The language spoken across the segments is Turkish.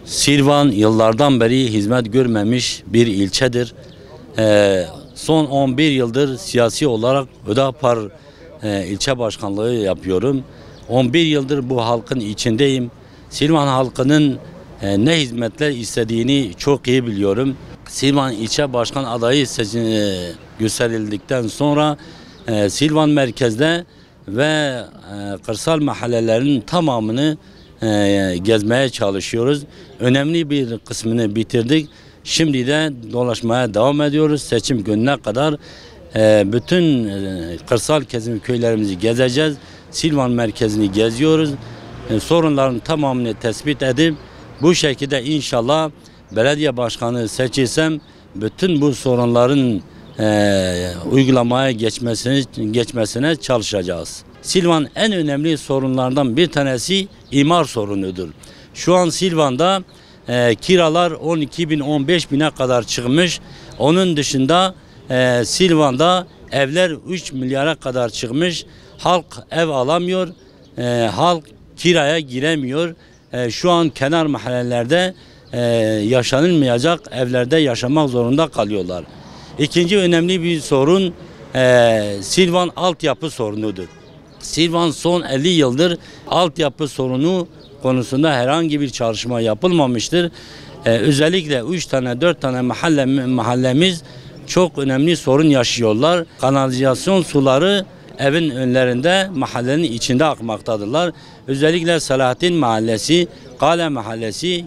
Silvan yıllardan beri hizmet görmemiş bir ilçedir. Son 11 yıldır siyasi olarak Hüdapar ilçe başkanlığı yapıyorum. 11 yıldır bu halkın içindeyim. Silvan halkının ne hizmetler istediğini çok iyi biliyorum. Silvan ilçe başkan adayı gösterildikten sonra Silvan merkezde ve kırsal mahallelerin tamamını gezmeye çalışıyoruz. Önemli bir kısmını bitirdik. Şimdi de dolaşmaya devam ediyoruz. Seçim gününe kadar bütün kırsal kesim köylerimizi gezeceğiz. Silvan merkezini geziyoruz. Sorunların tamamını tespit edip bu şekilde inşallah belediye başkanı seçilsem bütün bu sorunların uygulamaya geçmesine çalışacağız. Silvan en önemli sorunlardan bir tanesi imar sorunudur. Şu an Silvan'da kiralar 12 bin 15 bine kadar çıkmış. Onun dışında Silvan'da evler 3 milyara kadar çıkmış. Halk ev alamıyor. Halk kiraya giremiyor. Şu an kenar mahallelerde yaşanılmayacak evlerde yaşamak zorunda kalıyorlar. İkinci önemli bir sorun Silvan altyapı sorunudur. Silvan son 50 yıldır altyapı sorunu konusunda herhangi bir çalışma yapılmamıştır. Özellikle 3 tane 4 tane mahallemiz çok önemli sorun yaşıyorlar. Kanalizasyon suları evin önlerinde mahallenin içinde akmaktadırlar. Özellikle Selahattin Mahallesi, Kale Mahallesi,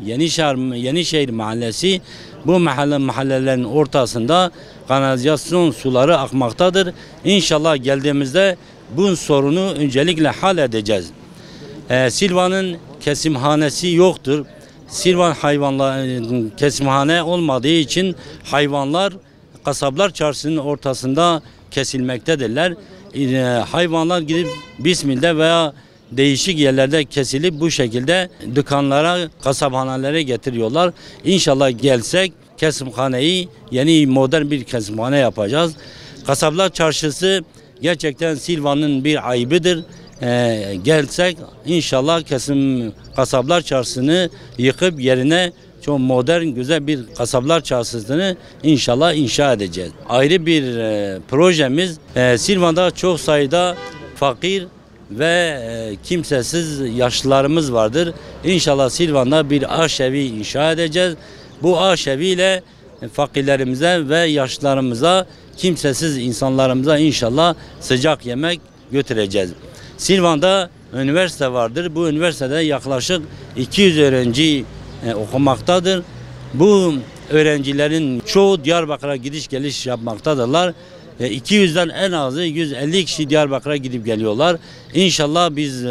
Yenişehir Mahallesi bu mahallelerin ortasında kanalizasyon suları akmaktadır. İnşallah geldiğimizde bu sorunu öncelikle halledeceğiz. Silvan'ın kesimhanesi yoktur. Silvan kesimhane olmadığı için hayvanlar kasaplar çarşısının ortasında kesilmektedirler. Hayvanlar gidip Bismil'de veya değişik yerlerde kesilip bu şekilde dükkanlara, kasaphanelere getiriyorlar. İnşallah gelsek kesimhaneyi yeni modern bir kesimhane yapacağız. Kasaplar çarşısı gerçekten Silvan'ın bir ayıbıdır. Gelsek inşallah kasaplar çarşısını yıkıp yerine çok modern güzel bir kasaplar çarşısını inşallah inşa edeceğiz. Ayrı bir projemiz Silvan'da çok sayıda fakir ve kimsesiz yaşlılarımız vardır. İnşallah Silvan'da bir aşevi inşa edeceğiz. Bu aşeviyle fakirlerimize ve yaşlılarımıza, kimsesiz insanlarımıza inşallah sıcak yemek götüreceğiz. Silvan'da üniversite vardır. Bu üniversitede yaklaşık 200 öğrenci okumaktadır. Bu öğrencilerin çoğu Diyarbakır'a gidiş geliş yapmaktadırlar. 200'den en azı 150 kişi Diyarbakır'a gidip geliyorlar. İnşallah biz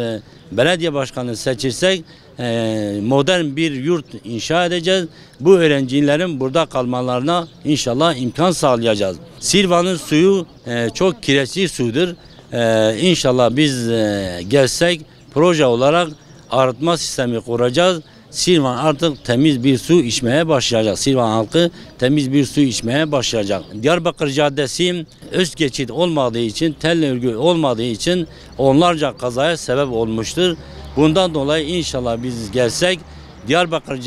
belediye başkanı seçirsek modern bir yurt inşa edeceğiz. Bu öğrencilerin burada kalmalarına inşallah imkan sağlayacağız. Silvan'ın suyu çok kireçli sudur. İnşallah biz gelsek proje olarak arıtma sistemi kuracağız. Silvan artık temiz bir su içmeye başlayacak. Silvan halkı temiz bir su içmeye başlayacak. Diyarbakır Caddesi öz geçit olmadığı için, tel örgü olmadığı için onlarca kazaya sebep olmuştur. Bundan dolayı inşallah biz gelsek Diyarbakır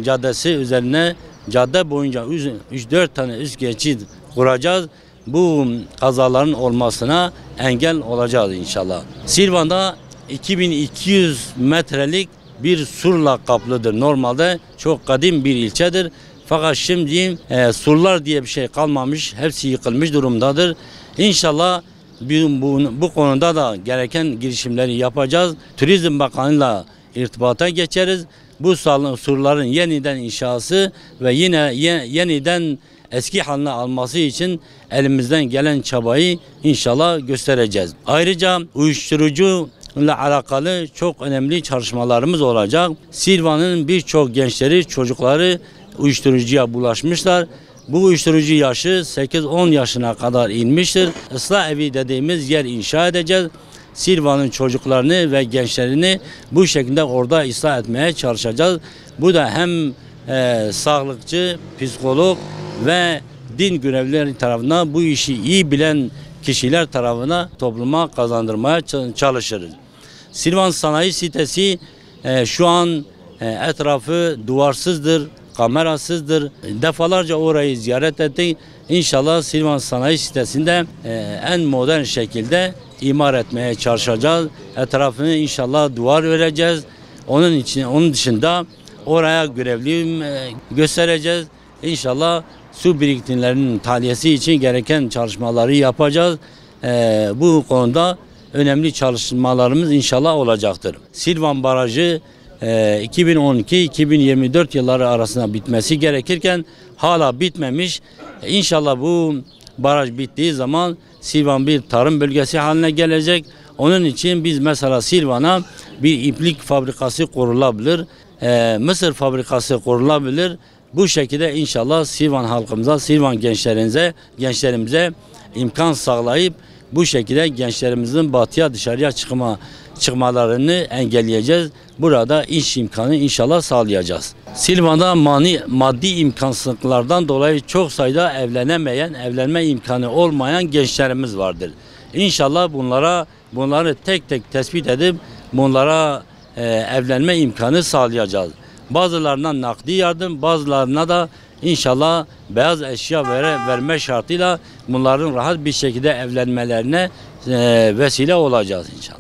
Caddesi üzerine cadde boyunca 3-4 tane üst geçit kuracağız. Bu kazaların olmasına engel olacağız inşallah. Silvan'da 2200 metrelik bir surla kaplıdır. Normalde çok kadim bir ilçedir. Fakat şimdi surlar diye bir şey kalmamış. Hepsi yıkılmış durumdadır. İnşallah bu konuda da gereken girişimleri yapacağız. Turizm Bakanı'yla irtibata geçeriz. Bu surların yeniden inşası ve yeniden eski haline alması için elimizden gelen çabayı inşallah göstereceğiz. Ayrıca uyuşturucu ile alakalı çok önemli çalışmalarımız olacak. Silvan'ın birçok gençleri, çocukları uyuşturucuya bulaşmışlar. Bu uyuşturucu yaşı 8-10 yaşına kadar inmiştir. Islah evi dediğimiz yer inşa edeceğiz. Silvan'ın çocuklarını ve gençlerini bu şekilde orada ıslah etmeye çalışacağız. Bu da hem sağlıkçı, psikolog ve din görevlileri tarafından bu işi iyi bilen kişiler tarafına topluma kazandırmaya çalışırız. Silvan Sanayi Sitesi şu an etrafı duvarsızdır, kamerasızdır. Defalarca orayı ziyaret ettik. İnşallah Silvan Sanayi Sitesi'nde en modern şekilde imar etmeye çalışacağız. Etrafını inşallah duvar vereceğiz. Onun dışında oraya görevli göstereceğiz. İnşallah su birikimlerinin tahliyesi için gereken çalışmaları yapacağız. Bu konuda önemli çalışmalarımız inşallah olacaktır. Silvan Barajı 2012-2024 yılları arasında bitmesi gerekirken hala bitmemiş. İnşallah bu baraj bittiği zaman Silvan bir tarım bölgesi haline gelecek. Onun için biz mesela Silvan'a bir iplik fabrikası kurulabilir, mısır fabrikası kurulabilir. Bu şekilde inşallah Silvan halkımıza, Silvan gençlerimize imkan sağlayıp bu şekilde gençlerimizin batıya dışarıya çıkmalarını engelleyeceğiz. Burada iş imkanı inşallah sağlayacağız. Silvan'da maddi imkansızlıklardan dolayı çok sayıda evlenme imkanı olmayan gençlerimiz vardır. İnşallah bunları tek tek tespit edip bunlara evlenme imkanı sağlayacağız. Bazılarına nakdi yardım, bazılarına da İnşallah beyaz eşya verme şartıyla bunların rahat bir şekilde evlenmelerine vesile olacağız inşallah.